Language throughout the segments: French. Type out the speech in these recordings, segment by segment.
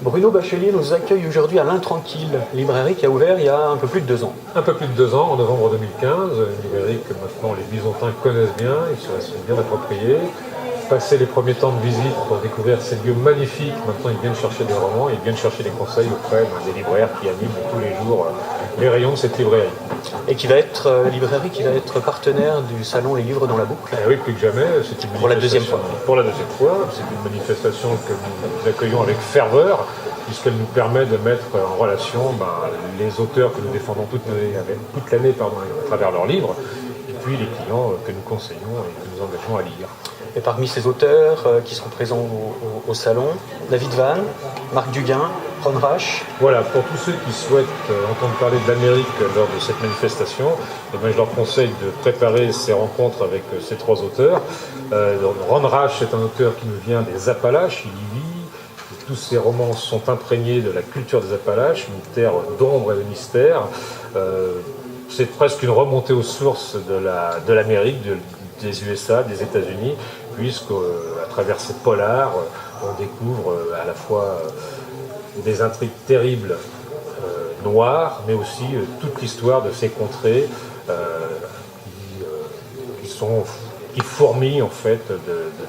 Bruno Bachelier nous accueille aujourd'hui à l'Intranquille, librairie qui a ouvert il y a un peu plus de 2 ans. Un peu plus de 2 ans, en novembre 2015, une librairie que maintenant les Bisontins connaissent bien, ils se la sont bien appropriés. Passé les premiers temps de visite pour découvrir ces lieux magnifiques, maintenant ils viennent chercher des romans, ils viennent chercher des conseils auprès des libraires qui animent tous les jours les rayons de cette librairie. Et qui va être librairie qui va être partenaire du salon Les Livres dans la Boucle. Et oui, plus que jamais, c'est une Pour la deuxième fois. Pour la deuxième fois, c'est une manifestation que nous accueillons avec ferveur, puisqu'elle nous permet de mettre en relation les auteurs que nous défendons toute l'année à travers leurs livres, et puis les clients que nous conseillons et que nous engageons à lire. Et parmi ces auteurs qui seront présents au salon, David Vann, Marc Duguin, Ron Rash. Voilà, pour tous ceux qui souhaitent entendre parler de l'Amérique lors de cette manifestation, je leur conseille de préparer ces rencontres avec ces 3 auteurs. Ron Rash est un auteur qui nous vient des Appalaches, il y vit. Tous ses romans sont imprégnés de la culture des Appalaches, une terre d'ombre et de mystère. C'est presque une remontée aux sources de l'Amérique, des USA, des États-Unis, puisqu'à travers ces polars, on découvre à la fois des intrigues terribles, noires, mais aussi toute l'histoire de ces contrées qui fourmillent en fait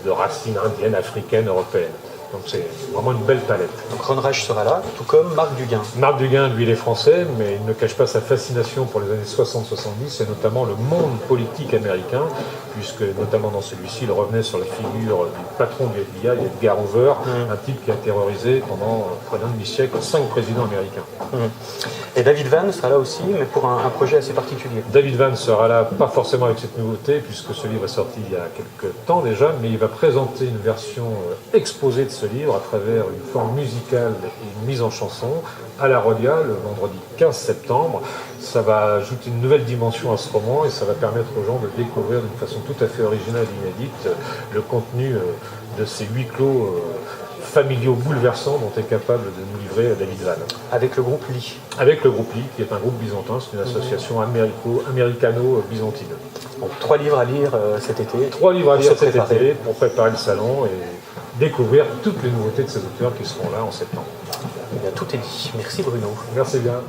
de racines indiennes, africaines, européennes. Donc c'est vraiment une belle palette. Donc Ron Rash sera là, tout comme Marc Duguin. Marc Duguin, lui, il est français, mais il ne cache pas sa fascination pour les années 60-70, et notamment le monde politique américain, puisque notamment dans celui-ci, il revenait sur la figure du patron du FBI, Edgar Hoover, un type qui a terrorisé pendant près d'un demi-siècle 5 présidents américains. Et David Vann sera là aussi, mais pour un projet assez particulier. David Vann sera là, pas forcément avec cette nouveauté, puisque ce livre est sorti il y a quelques temps déjà, mais il va présenter une version exposée de ce livre à travers une forme musicale et une mise en chanson à la Rodia le vendredi 15 septembre. Ça va ajouter une nouvelle dimension à ce roman et ça va permettre aux gens de découvrir d'une façon tout à fait originale et inédite le contenu de ces huis clos familiaux bouleversants dont est capable de nous livrer David Vann. Avec le groupe Lee. Avec le groupe Lee, qui est un groupe byzantin, c'est une association américano-byzantine. Donc 3 livres à lire cet été. 3 livres à lire cet été pour préparer le salon et découvrir toutes les nouveautés de ces auteurs qui seront là en septembre. Eh bien, tout est dit. Merci Bruno. Merci bien.